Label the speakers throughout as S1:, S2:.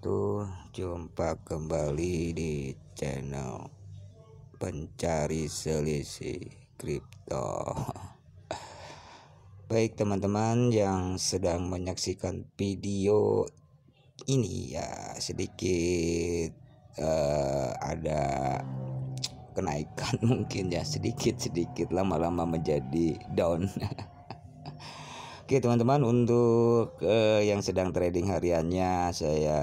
S1: wabarakatuh. Jumpa kembali di channel pencari selisih kripto. Baik teman-teman yang sedang menyaksikan video ini, ya sedikit ada kenaikan mungkin ya, sedikit lama-lama menjadi down. Oke teman-teman, untuk yang sedang trading hariannya, saya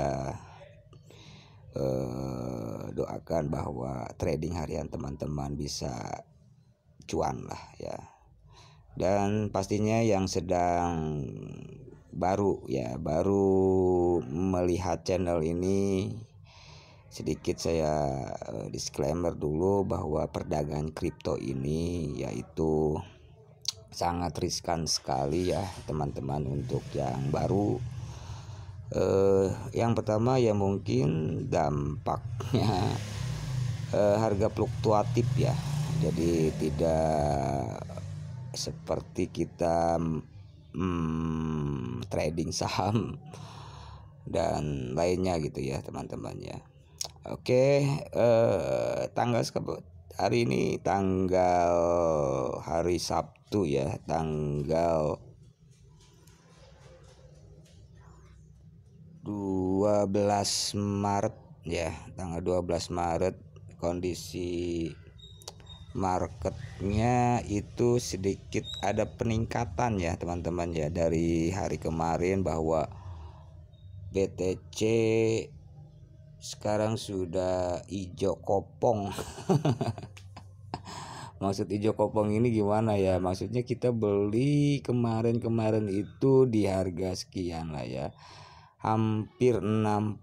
S1: doakan bahwa trading harian teman-teman bisa cuan lah ya. Dan pastinya yang sedang baru melihat channel ini, sedikit saya disclaimer dulu bahwa perdagangan kripto ini yaitu sangat riskan sekali ya teman-teman. Untuk yang baru, yang pertama ya mungkin dampaknya harga fluktuatif ya. Jadi tidak seperti kita trading saham dan lainnya gitu ya teman-teman ya. Oke, hari ini tanggal hari Sabtu ya, tanggal 12 Maret ya, tanggal 12 Maret. Kondisi marketnya itu sedikit ada peningkatan ya teman-teman ya dari hari kemarin, bahwa BTC sekarang sudah hijau kopong. Maksud hijau kopong ini gimana ya? Maksudnya kita beli kemarin itu di harga sekian lah ya, hampir 6%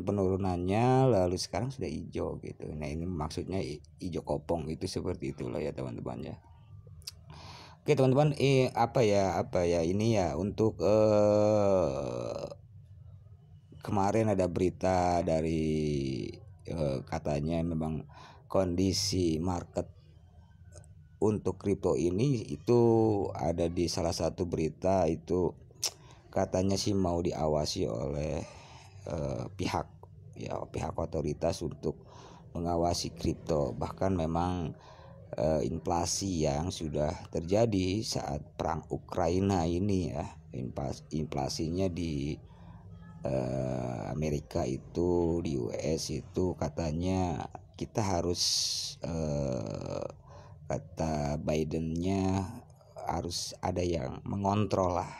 S1: penurunannya, lalu sekarang sudah hijau gitu. Nah ini maksudnya hijau kopong itu seperti itulah ya teman-teman ya. Oke teman-teman, apa ya ini ya, untuk kemarin ada berita dari katanya memang kondisi market untuk kripto ini itu ada di salah satu berita itu, katanya sih mau diawasi oleh pihak otoritas untuk mengawasi kripto. Bahkan memang inflasi yang sudah terjadi saat perang Ukraina ini ya, inflasinya di Amerika itu, di US itu katanya kita harus kata Bidennya harus ada yang mengontrol lah.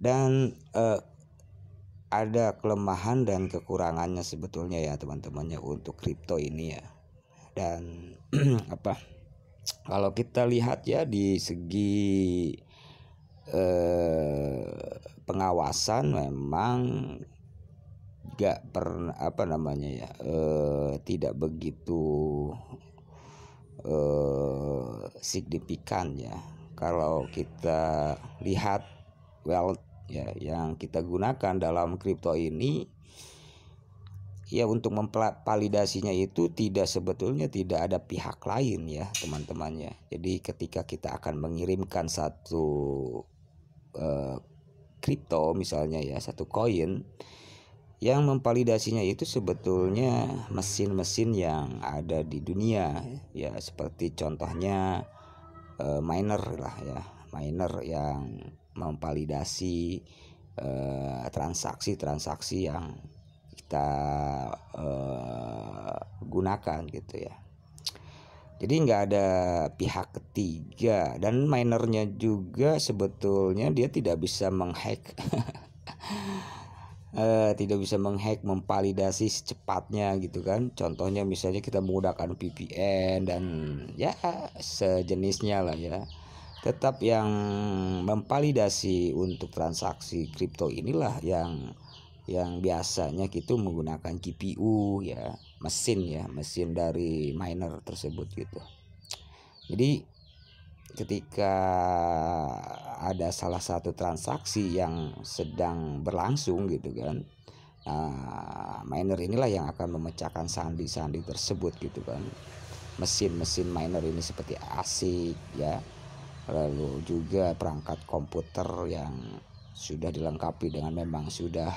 S1: Dan ada kelemahan dan kekurangannya sebetulnya ya teman-temannya untuk kripto ini ya. Dan kalau kita lihat ya di segi pengawasan memang tidak begitu signifikan ya. Kalau kita lihat wallet ya yang kita gunakan dalam kripto ini ya, untuk memvalidasinya itu sebetulnya tidak ada pihak lain ya teman-temannya. Jadi ketika kita akan mengirimkan satu kripto misalnya ya, satu koin, yang memvalidasinya itu sebetulnya mesin-mesin yang ada di dunia ya, seperti contohnya miner lah ya, miner yang memvalidasi transaksi yang kita gunakan gitu ya. Jadi nggak ada pihak ketiga, dan minernya juga sebetulnya dia tidak bisa menghack memvalidasi secepatnya gitu kan. Contohnya misalnya kita menggunakan VPN dan ya sejenisnya lah ya. Tetap yang memvalidasi untuk transaksi kripto inilah yang biasanya kita menggunakan GPU ya, mesin dari miner tersebut gitu. Jadi ketika ada salah satu transaksi yang sedang berlangsung gitu kan, miner inilah yang akan memecahkan sandi tersebut gitu kan. Mesin miner ini seperti ASIC ya, lalu juga perangkat komputer yang sudah dilengkapi dengan memang sudah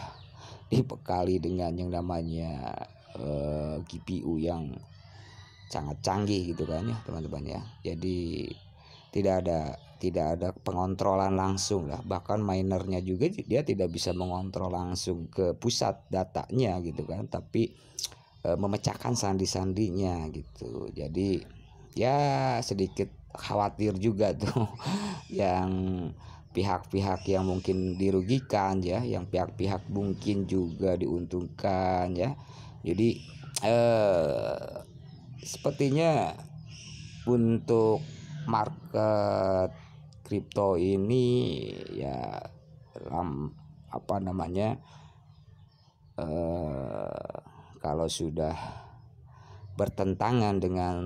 S1: dibekali dengan yang namanya GPU yang sangat canggih gitu kan ya teman-teman ya. Jadi tidak ada pengontrolan langsung lah, bahkan minernya juga dia tidak bisa mengontrol langsung ke pusat datanya gitu kan, tapi memecahkan sandi-sandinya gitu. Jadi ya sedikit khawatir juga tuh yang pihak-pihak yang mungkin dirugikan ya, yang pihak-pihak mungkin juga diuntungkan ya. Jadi sepertinya untuk market kripto ini ya apa namanya kalau sudah bertentangan dengan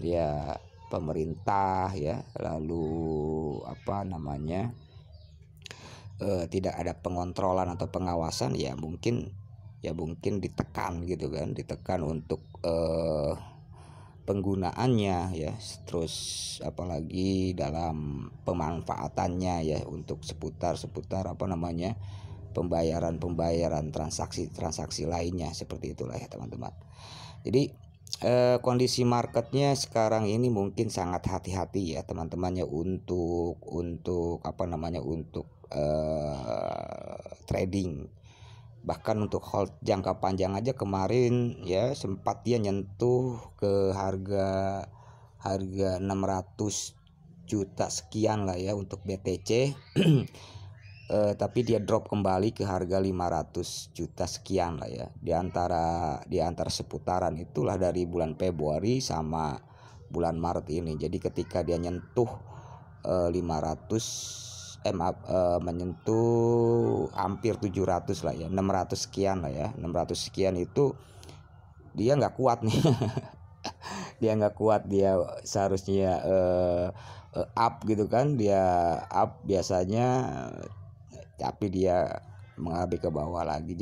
S1: ya pemerintah ya, lalu apa namanya tidak ada pengontrolan atau pengawasan, ya mungkin ditekan gitu kan, ditekan untuk penggunaannya ya, terus apalagi dalam pemanfaatannya ya untuk seputar apa namanya pembayaran transaksi lainnya, seperti itulah ya teman-teman. Jadi kondisi marketnya sekarang ini mungkin sangat hati-hati ya teman-temannya untuk apa namanya untuk trading. Bahkan untuk hold jangka panjang aja kemarin ya sempat dia nyentuh ke harga 600 juta sekian lah ya untuk BTC. Tapi dia drop kembali ke harga 500 juta sekian lah ya, di antara seputaran itulah dari bulan Februari sama bulan Maret ini. Jadi ketika dia nyentuh menyentuh hampir 700 lah ya, 600 sekian lah ya, 600 sekian itu dia nggak kuat nih. Dia nggak kuat, dia seharusnya up gitu kan, dia up biasanya, tapi dia mengalami ke bawah lagi.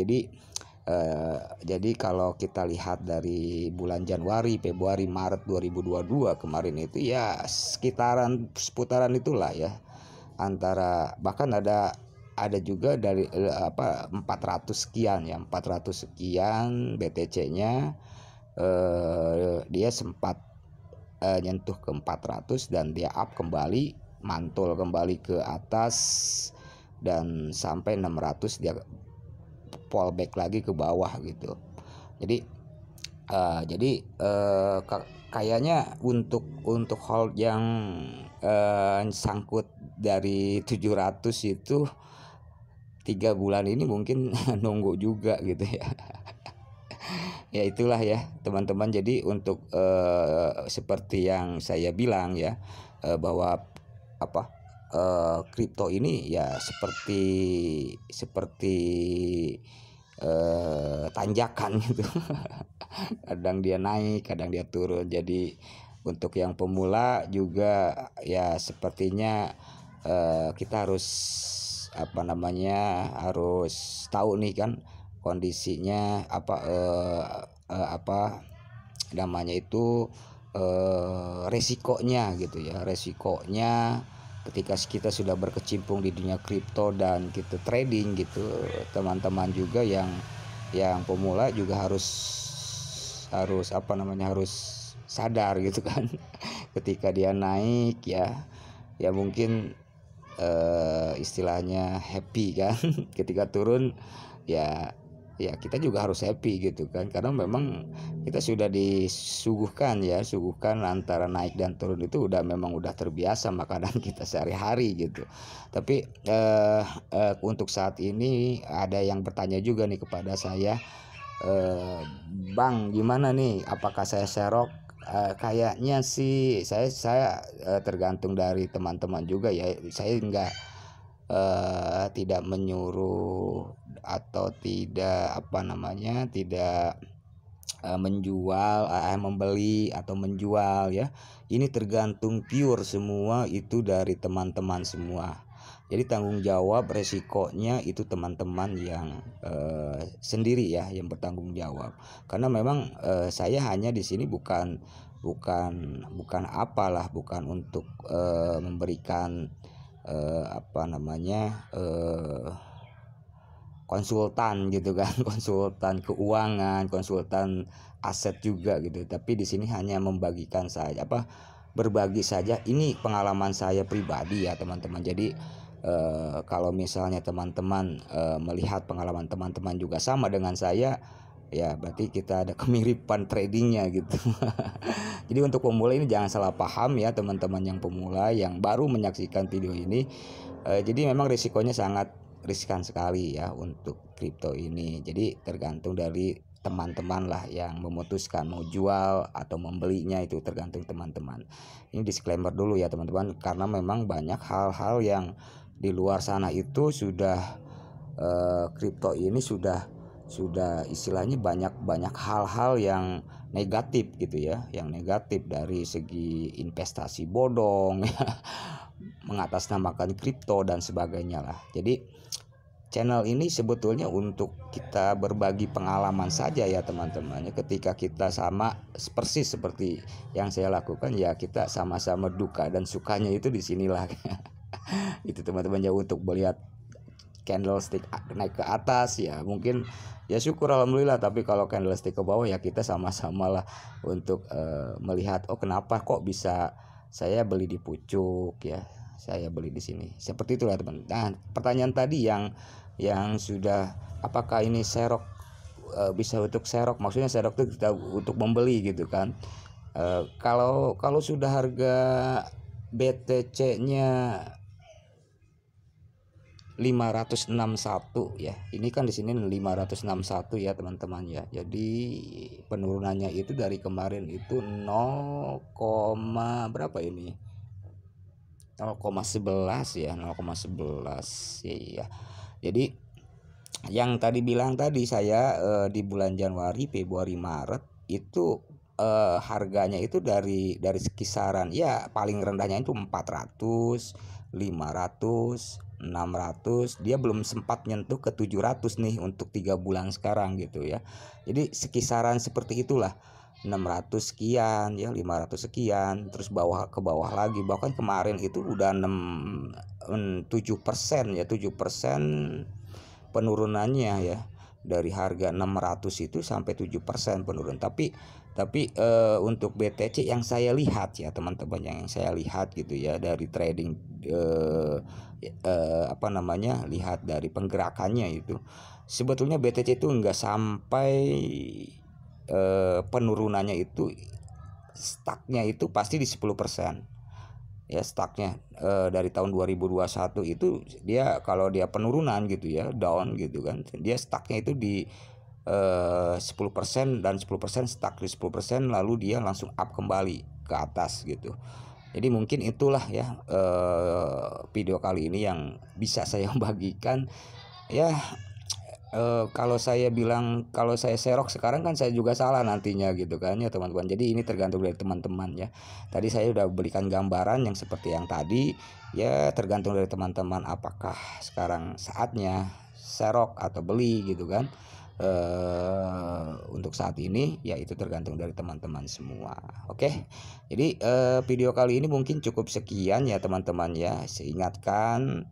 S1: Jadi kalau kita lihat dari bulan Januari, Februari, Maret 2022 kemarin itu ya seputaran itulah ya, antara bahkan ada juga dari 400 sekian ya, 400 sekian BTC-nya dia sempat nyentuh ke 400 dan dia up kembali, mantul kembali ke atas dan sampai 600 dia fallback lagi ke bawah gitu. Jadi kayaknya untuk hold yang sangkut dari 700 itu 3 bulan ini mungkin nunggu juga gitu ya. Ya itulah ya teman-teman. Jadi untuk seperti yang saya bilang ya, bahwa kripto ini ya seperti tanjakan gitu. Kadang dia naik, kadang dia turun. Jadi untuk yang pemula juga ya sepertinya kita harus harus tahu nih kan kondisinya apa namanya itu resikonya gitu ya, resikonya ketika kita sudah berkecimpung di dunia kripto dan kita trading gitu. Teman-teman juga yang pemula juga harus sadar gitu kan. Ketika dia naik ya mungkin istilahnya happy kan. Ketika turun ya kita juga harus happy gitu kan, karena memang kita sudah disuguhkan antara naik dan turun itu memang udah terbiasa makanan kita sehari-hari gitu. Tapi untuk saat ini ada yang bertanya juga nih kepada saya, Bang gimana nih, apakah saya serok? Kayaknya sih saya tergantung dari teman-teman juga ya. Saya tidak menyuruh atau tidak tidak menjual, membeli atau menjual ya. Ini tergantung pure semua itu dari teman-teman semua. Jadi tanggung jawab resikonya itu teman-teman yang sendiri ya, yang bertanggung jawab. Karena memang saya hanya di sini bukan untuk memberikan konsultan gitu kan, konsultan keuangan, konsultan aset juga gitu. Tapi di sini hanya membagikan saja, berbagi saja. Ini pengalaman saya pribadi ya teman-teman. Jadi kalau misalnya teman-teman melihat pengalaman teman-teman juga sama dengan saya, ya berarti kita ada kemiripan tradingnya gitu. Jadi untuk pemula ini jangan salah paham ya teman-teman yang pemula yang baru menyaksikan video ini. Jadi memang risikonya sangat riskan sekali ya untuk kripto ini. Jadi tergantung dari teman-teman lah yang memutuskan mau jual atau membelinya, itu tergantung teman-teman. Ini disclaimer dulu ya teman-teman, karena memang banyak hal-hal yang di luar sana itu sudah kripto ini sudah istilahnya banyak hal-hal yang negatif gitu ya, yang negatif dari segi investasi bodong mengatasnamakan kripto dan sebagainya lah. Jadi channel ini sebetulnya untuk kita berbagi pengalaman saja ya teman-teman. Ketika kita sama persis seperti yang saya lakukan, ya kita sama-sama duka dan sukanya itu di sinilah. Itu teman-teman ya, untuk melihat candlestick naik ke atas ya mungkin ya syukur alhamdulillah, tapi kalau candlestick ke bawah ya kita sama-sama lah untuk melihat oh kenapa kok bisa saya beli di pucuk ya, saya beli di sini, seperti itulah teman. Nah pertanyaan tadi yang sudah, apakah ini serok bisa untuk serok, maksudnya serok itu kita untuk membeli gitu kan. Kalau sudah harga BTC-nya 561 ya. Ini kan di sini 561 ya teman-teman ya. Jadi penurunannya itu dari kemarin itu 0, berapa ini? 0,11 ya, 0,11 ya. Jadi yang tadi bilang tadi saya di bulan Januari, Februari, Maret itu harganya itu dari kisaran ya paling rendahnya itu 400, 500, 600, dia belum sempat nyentuh ke 700 nih untuk 3 bulan sekarang gitu ya. Jadi sekisaran seperti itulah, 600 sekian ya, 500 sekian, terus ke bawah lagi. Bahkan kemarin itu udah 7% ya, 7% penurunannya ya, dari harga 600 itu sampai 7% penurun. Tapi untuk BTC yang saya lihat ya teman-teman, yang saya lihat gitu ya dari trading lihat dari penggerakannya itu sebetulnya BTC itu enggak sampai penurunannya itu stucknya itu pasti di 10% ya, stucknya dari tahun 2021 itu dia kalau dia penurunan gitu ya, down gitu kan, dia stucknya itu di 10% dan 10% stuck di 10%, lalu dia langsung up kembali ke atas gitu. Jadi mungkin itulah ya video kali ini yang bisa saya bagikan ya. Kalau saya bilang kalau saya serok sekarang kan saya juga salah nantinya gitu kan ya teman-teman. Jadi ini tergantung dari teman-teman ya. Tadi saya udah berikan gambaran yang seperti yang tadi ya, tergantung dari teman-teman apakah sekarang saatnya serok atau beli gitu kan. Untuk saat ini ya itu tergantung dari teman-teman semua. Oke. Jadi video kali ini mungkin cukup sekian ya teman-teman ya. Saya ingatkan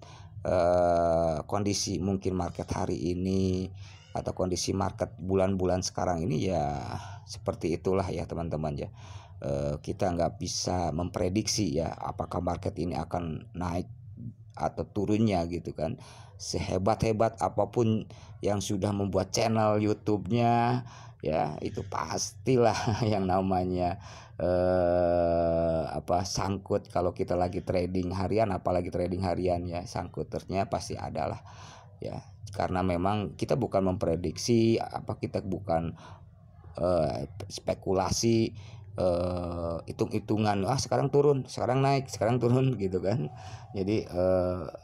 S1: kondisi mungkin market hari ini atau kondisi market bulan-bulan sekarang ini ya seperti itulah ya teman-teman ya. Kita nggak bisa memprediksi ya apakah market ini akan naik atau turunnya gitu kan. Sehebat-hebat apapun yang sudah membuat channel YouTube-nya ya, itu pastilah yang namanya sangkut. Kalau kita lagi trading harian, apalagi trading harian ya, sangkuternya pasti ada lah ya, karena memang kita bukan memprediksi kita bukan spekulasi hitung-hitungan sekarang turun, sekarang naik, sekarang turun gitu kan. Jadi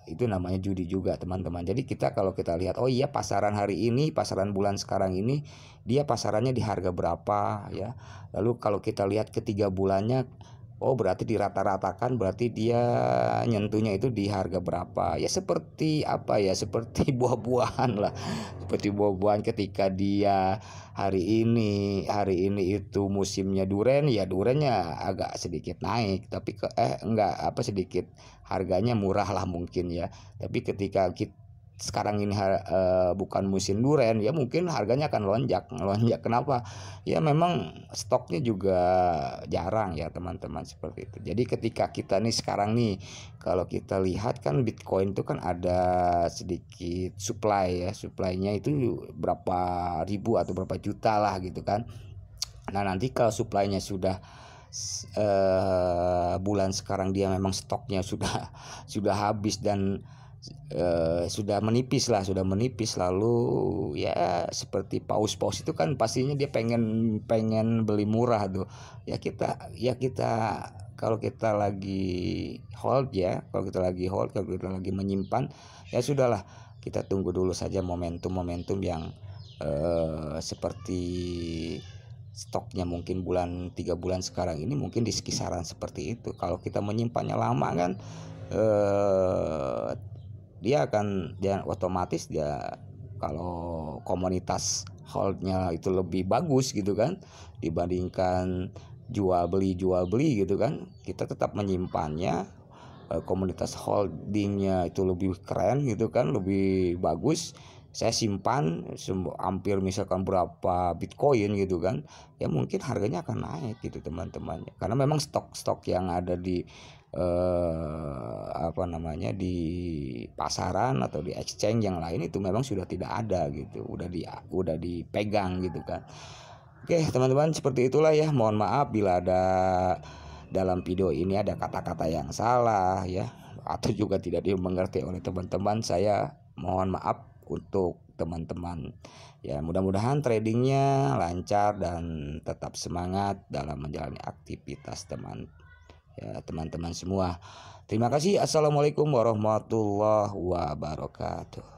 S1: itu namanya judi juga teman-teman. Jadi kalau kita lihat oh iya pasaran hari ini, pasaran bulan sekarang ini dia pasarannya di harga berapa ya, lalu kalau kita lihat ke 3 bulannya oh berarti dirata-ratakan, berarti dia nyentuhnya itu di harga berapa ya, seperti seperti buah-buahan lah, seperti buah-buahan ketika dia hari ini itu musimnya duren ya, durennya agak sedikit naik, tapi sedikit harganya murah lah mungkin ya. Tapi ketika sekarang ini bukan musim duren, ya mungkin harganya akan lonjak. Kenapa? Ya memang stoknya juga jarang ya teman-teman, seperti itu. Jadi ketika kita nih sekarang nih, kalau kita lihat kan Bitcoin itu kan ada sedikit supply ya, supply-nya itu berapa ribu atau berapa juta lah gitu kan. Nah nanti kalau supply-nya sudah bulan sekarang dia memang stoknya sudah habis dan sudah menipis, lalu ya seperti paus-paus itu kan pastinya dia pengen beli murah tuh. Ya kita kalau kita lagi hold kalau kita lagi menyimpan, ya sudahlah, kita tunggu dulu saja momentum-momentum yang seperti stoknya mungkin 3 bulan sekarang ini mungkin di kisaran seperti itu. Kalau kita menyimpannya lama kan dia otomatis kalau komunitas holdnya itu lebih bagus gitu kan, dibandingkan jual beli gitu kan, kita tetap menyimpannya. Komunitas holdingnya itu lebih keren gitu kan, lebih bagus, saya simpan hampir misalkan berapa Bitcoin gitu kan, ya mungkin harganya akan naik gitu teman-teman, karena memang stok yang ada di di pasaran atau di exchange yang lain itu memang sudah tidak ada gitu, udah dipegang gitu kan. Oke teman-teman, seperti itulah ya. Mohon maaf bila ada dalam video ini ada kata-kata yang salah ya, atau juga tidak dimengerti oleh teman-teman. Saya mohon maaf untuk teman-teman ya. Mudah-mudahan tradingnya lancar dan tetap semangat dalam menjalani aktivitas teman-teman semua. Terima kasih. Assalamualaikum warahmatullahi wabarakatuh.